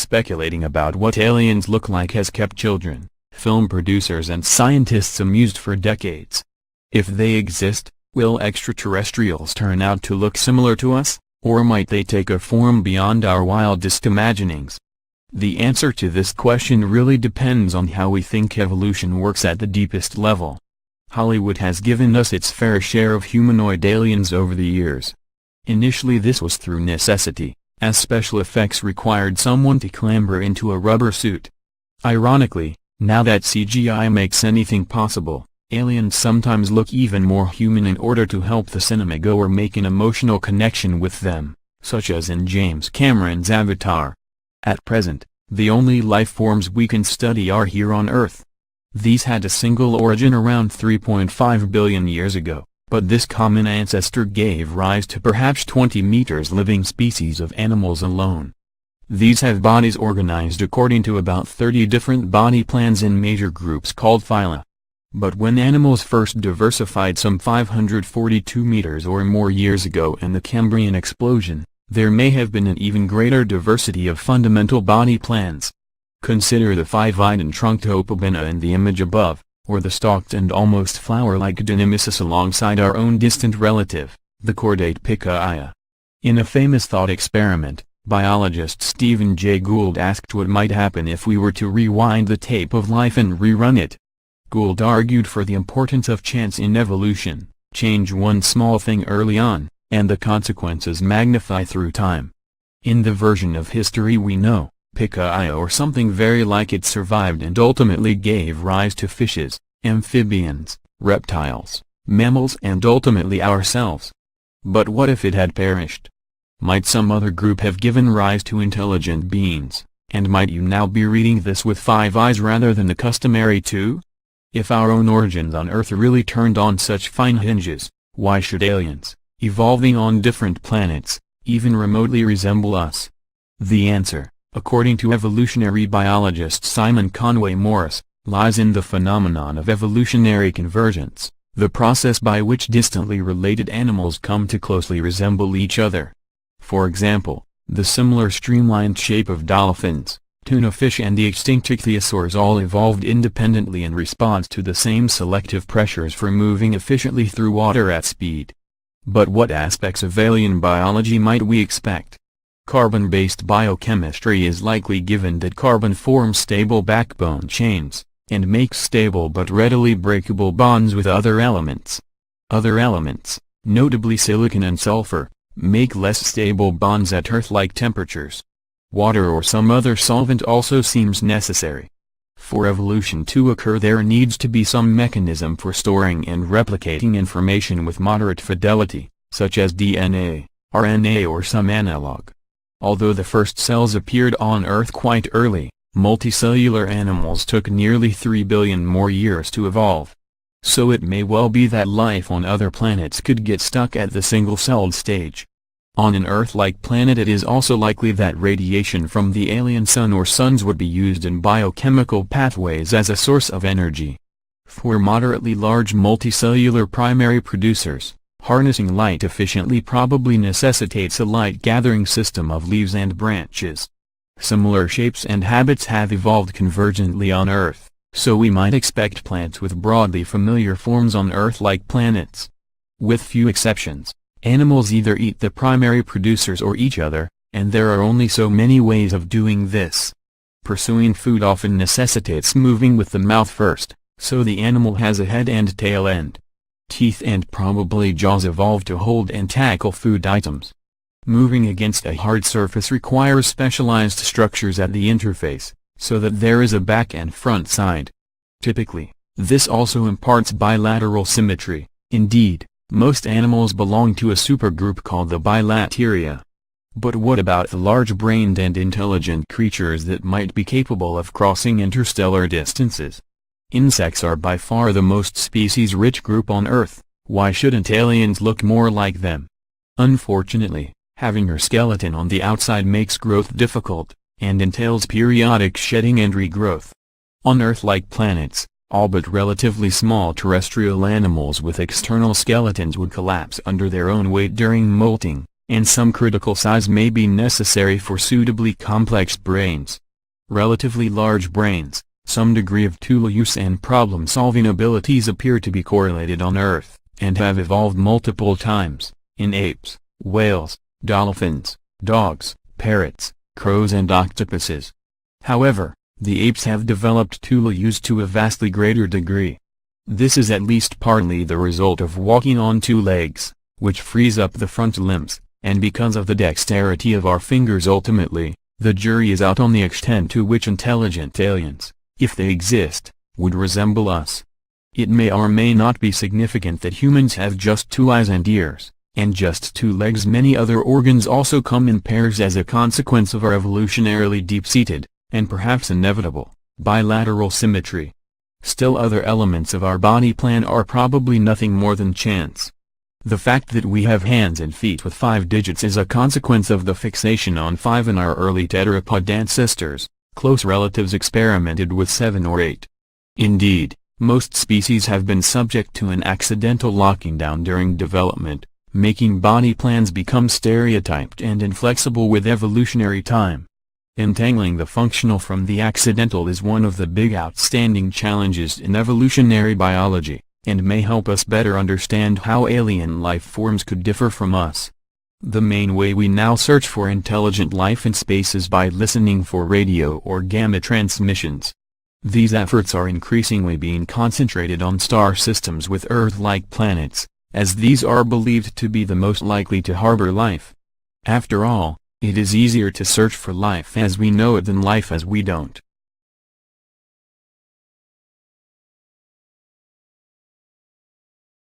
Speculating about what aliens look like has kept children, film producers and scientists amused for decades. If they exist, will extraterrestrials turn out to look similar to us, or might they take a form beyond our wildest imaginings? The answer to this question really depends on how we think evolution works at the deepest level. Hollywood has given us its fair share of humanoid aliens over the years. Initially this was through necessity, as special effects required someone to clamber into a rubber suit. Ironically, now that CGI makes anything possible, aliens sometimes look even more human in order to help the cinemagoer make an emotional connection with them, such as in James Cameron's Avatar. At present, the only life forms we can study are here on Earth. These had a single origin around 3.5 billion years ago, but this common ancestor gave rise to perhaps 20 meters living species of animals alone. These have bodies organized according to about 30 different body plans in major groups called phyla. But when animals first diversified some 542 meters or more years ago in the Cambrian explosion, there may have been an even greater diversity of fundamental body plans. Consider the five-eyed and trunked Opabena in the image above, or the stalked and almost flower-like Deinonymus alongside our own distant relative, the chordate Picaia. In a famous thought experiment, biologist Stephen Jay Gould asked what might happen if we were to rewind the tape of life and rerun it. Gould argued for the importance of chance in evolution. Change one small thing early on, and the consequences magnify through time. In the version of history we know, Picaia or something very like it survived and ultimately gave rise to fishes, amphibians, reptiles, mammals and ultimately ourselves. But what if it had perished? Might some other group have given rise to intelligent beings, and might you now be reading this with 5 eyes rather than the customary 2? If our own origins on Earth really turned on such fine hinges, why should aliens, evolving on different planets, even remotely resemble us? The answer, according to evolutionary biologist Simon Conway Morris, lies in the phenomenon of evolutionary convergence, the process by which distantly related animals come to closely resemble each other. For example, the similar streamlined shape of dolphins, tuna fish and the extinct ichthyosaurs all evolved independently in response to the same selective pressures for moving efficiently through water at speed. But what aspects of alien biology might we expect? Carbon-based biochemistry is likely given that carbon forms stable backbone chains, and makes stable but readily breakable bonds with other elements. Other elements, notably silicon and sulfur, make less stable bonds at Earth-like temperatures. Water or some other solvent also seems necessary. For evolution to occur there needs to be some mechanism for storing and replicating information with moderate fidelity, such as DNA, RNA or some analog. Although the first cells appeared on Earth quite early, multicellular animals took nearly 3 billion more years to evolve. So it may well be that life on other planets could get stuck at the single-celled stage. On an Earth-like planet it is also likely that radiation from the alien sun or suns would be used in biochemical pathways as a source of energy. For moderately large multicellular primary producers, harnessing light efficiently probably necessitates a light-gathering system of leaves and branches. Similar shapes and habits have evolved convergently on Earth, so we might expect plants with broadly familiar forms on Earth-like planets. With few exceptions, animals either eat the primary producers or each other, and there are only so many ways of doing this. Pursuing food often necessitates moving with the mouth first, so the animal has a head and tail end. Teeth and probably jaws evolved to hold and tackle food items. Moving against a hard surface requires specialized structures at the interface, so that there is a back and front side. Typically, this also imparts bilateral symmetry. Indeed, most animals belong to a supergroup called the bilateria. But what about the large-brained and intelligent creatures that might be capable of crossing interstellar distances? Insects are by far the most species-rich group on Earth. Why shouldn't aliens look more like them? Unfortunately, having her skeleton on the outside makes growth difficult, and entails periodic shedding and regrowth. On Earth-like planets, all but relatively small terrestrial animals with external skeletons would collapse under their own weight during molting, and some critical size may be necessary for suitably complex brains. Relatively large brains, some degree of tool use and problem-solving abilities appear to be correlated on Earth, and have evolved multiple times, in apes, whales, dolphins, dogs, parrots, crows and octopuses. However, the apes have developed tool use to a vastly greater degree. This is at least partly the result of walking on two legs, which frees up the front limbs, and because of the dexterity of our fingers. Ultimately, the jury is out on the extent to which intelligent aliens, if they exist, would resemble us. It may or may not be significant that humans have just 2 eyes and ears, and just 2 legs. Many other organs also come in pairs as a consequence of our evolutionarily deep-seated, and perhaps inevitable, bilateral symmetry. Still, other elements of our body plan are probably nothing more than chance. The fact that we have hands and feet with 5 digits is a consequence of the fixation on 5 in our early tetrapod ancestors. Close relatives experimented with 7 or 8. Indeed, most species have been subject to an accidental locking down during development, making body plans become stereotyped and inflexible with evolutionary time. Entangling the functional from the accidental is one of the big outstanding challenges in evolutionary biology, and may help us better understand how alien life forms could differ from us. The main way we now search for intelligent life in space is by listening for radio or gamma transmissions. These efforts are increasingly being concentrated on star systems with Earth-like planets, as these are believed to be the most likely to harbor life. After all, it is easier to search for life as we know it than life as we don't.